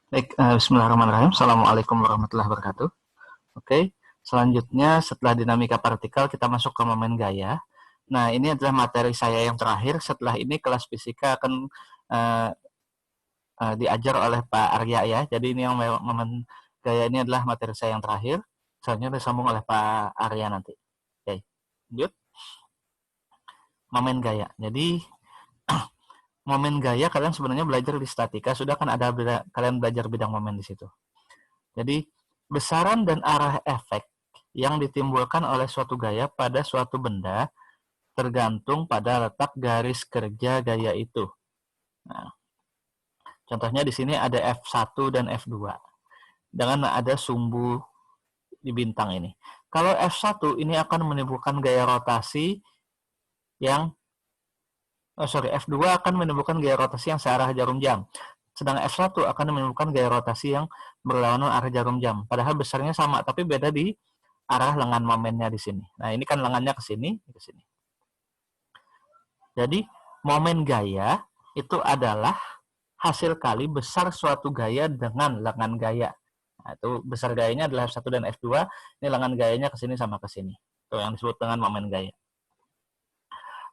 Baik, bismillahirrahmanirrahim. Assalamualaikum warahmatullahi wabarakatuh. Oke, selanjutnya setelah dinamika partikel kita masuk ke momen gaya. Nah, ini adalah materi saya yang terakhir. Setelah ini kelas fisika akan uh, diajar oleh Pak Arya ya. Jadi ini yang momen gaya ini adalah materi saya yang terakhir. Selanjutnya disambung oleh Pak Arya nanti. Oke, lanjut. Momen gaya. Jadi momen gaya kalian sebenarnya belajar di statika, sudah kan ada kalian belajar bidang momen di situ. Jadi besaran dan arah efek yang ditimbulkan oleh suatu gaya pada suatu benda tergantung pada letak garis kerja gaya itu. Nah, contohnya di sini ada F1 dan F2 dengan ada sumbu di bintang ini. Kalau F1 ini akan menimbulkan gaya rotasi yang F2 akan menimbulkan gaya rotasi yang searah jarum jam. Sedang F1 akan menimbulkan gaya rotasi yang berlawanan arah jarum jam. Padahal besarnya sama, tapi beda di arah lengan momennya di sini. Nah, ini kan lengannya ke sini, ke sini. Jadi, momen gaya itu adalah hasil kali besar suatu gaya dengan lengan gaya. Nah, itu besar gayanya adalah F1 dan F2, ini lengan gayanya ke sini sama ke sini. Itu yang disebut dengan momen gaya.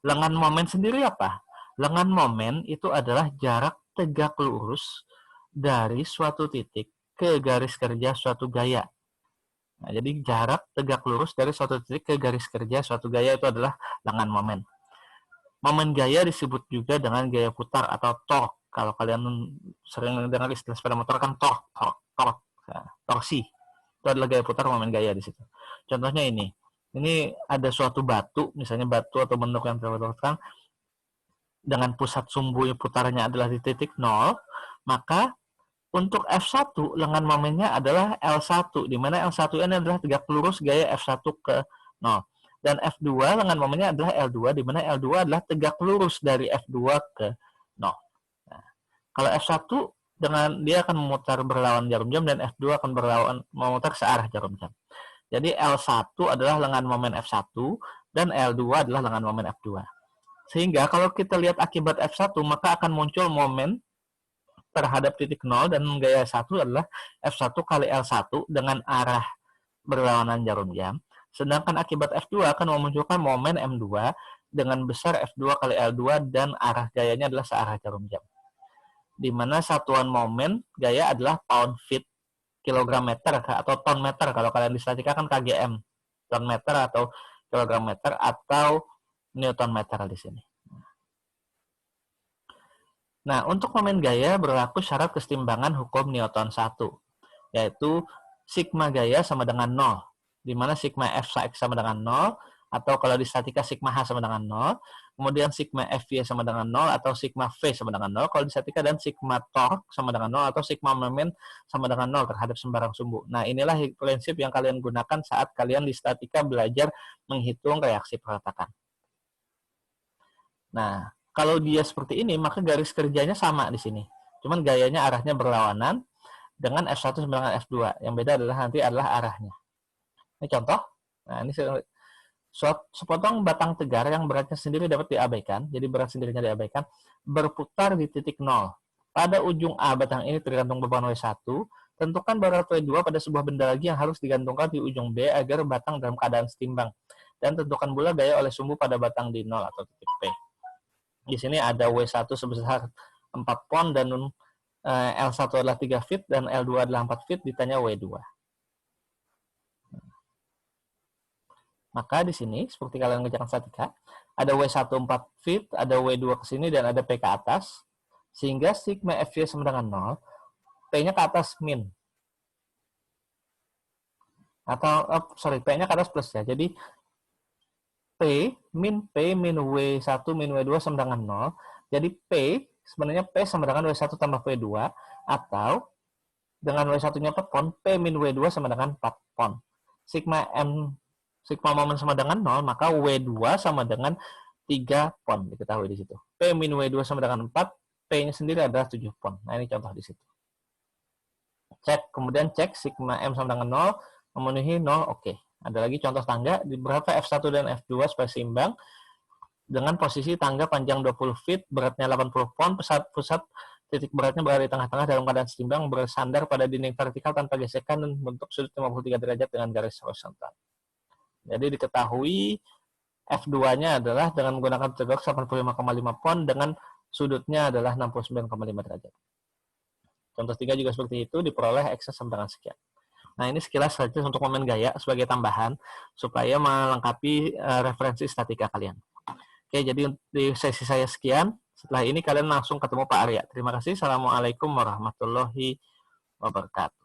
Lengan momen sendiri apa? Lengan momen itu adalah jarak tegak lurus dari suatu titik ke garis kerja suatu gaya. Nah, jadi jarak tegak lurus dari suatu titik ke garis kerja suatu gaya itu adalah lengan momen. Momen gaya disebut juga dengan gaya putar atau torque. Kalau kalian sering dengar istilah sepeda motor kan torque, torsi. Itu adalah gaya putar, momen gaya di situ. Contohnya ini ada suatu batu, misalnya batu atau bentuk yang terbentukkan dengan pusat sumbu putarnya adalah di titik 0, maka untuk F1 lengan momennya adalah L1, di mana L1 ini adalah tegak lurus gaya F1 ke 0. Dan F2 lengan momennya adalah L2, di mana L2 adalah tegak lurus dari F2 ke 0. Nah, kalau F1 dengan dia akan memutar berlawan jarum jam dan F2 akan memutar searah jarum jam. Jadi L1 adalah lengan momen F1 dan L2 adalah lengan momen F2. Sehingga kalau kita lihat akibat F1 maka akan muncul momen terhadap titik 0 dan gaya 1 adalah F1 kali L1 dengan arah berlawanan jarum jam. Sedangkan akibat F2 akan memunculkan momen M2 dengan besar F2 kali L2 dan arah gayanya adalah searah jarum jam. Di mana satuan momen gaya adalah pound feet kilogram meter atau ton meter. Kalau kalian di statika kan kgm, ton meter atau kilogram meter atau newton meter di sini. Nah, untuk momen gaya berlaku syarat kesetimbangan hukum Newton 1, yaitu sigma gaya sama dengan 0, di mana sigma Fx sama dengan 0, atau kalau di statika sigma H sama dengan 0, kemudian sigma Fy sama dengan 0, atau sigma V sama dengan 0, kalau di statika, dan sigma torque sama dengan 0, atau sigma momen sama dengan 0 terhadap sembarang sumbu. Nah, inilah prinsip yang kalian gunakan saat kalian di statika belajar menghitung reaksi perletakan. Nah, kalau dia seperti ini, maka garis kerjanya sama di sini. Cuman gayanya arahnya berlawanan dengan F1 sama dengan F2. Yang beda adalah arahnya. Ini contoh. Nah, ini sepotong batang tegar yang beratnya sendiri dapat diabaikan. Jadi berat sendirinya diabaikan. Berputar di titik 0. Pada ujung A batang ini tergantung beban W1. Tentukan berat W2 pada sebuah benda lagi yang harus digantungkan di ujung B agar batang dalam keadaan setimbang. Dan tentukan pula gaya oleh sumbu pada batang di 0 atau titik P. Di sini ada W1 sebesar 4 pon dan L1 adalah 3 feet dan L2 adalah 4 feet, ditanya W2. Maka di sini, seperti kalian mengerjakan statika, ada W1 4 feet, ada W2 ke sini, dan ada P ke atas. Sehingga sigma Fy sama dengan 0, P-nya ke atas min. Atau, P-nya ke atas plus ya. Jadi, P min W1 min W2 sama dengan 0. Jadi sebenarnya P sama dengan W1 tambah W2, atau dengan W1-nya 4 pon, P min W2 sama dengan 4 pon. Sigma momen sama dengan 0, maka W2 sama dengan 3 pon, diketahui di situ. P min W2 sama dengan 4, P-nya sendiri adalah 7 pon. Nah, ini contoh di situ. Kemudian cek sigma M sama dengan 0, memenuhi 0, oke. Ada lagi contoh tangga, di berapa F1 dan F2 supaya seimbang, dengan posisi tangga panjang 20 feet, beratnya 80 pon, pusat titik beratnya berada di tengah-tengah dalam keadaan seimbang, bersandar pada dinding vertikal tanpa gesekan dan bentuk sudut 53 derajat dengan garis horizontal. Jadi diketahui F2-nya adalah dengan menggunakan tegak 85,5 pon dengan sudutnya adalah 69,5 derajat. Contoh 3 juga seperti itu, diperoleh X sama dengan sekian. Nah, ini sekilas saja untuk momen gaya sebagai tambahan supaya melengkapi referensi statika kalian. Oke, jadi di sesi saya sekian. Setelah ini kalian langsung ketemu Pak Arya. Terima kasih. Assalamualaikum warahmatullahi wabarakatuh.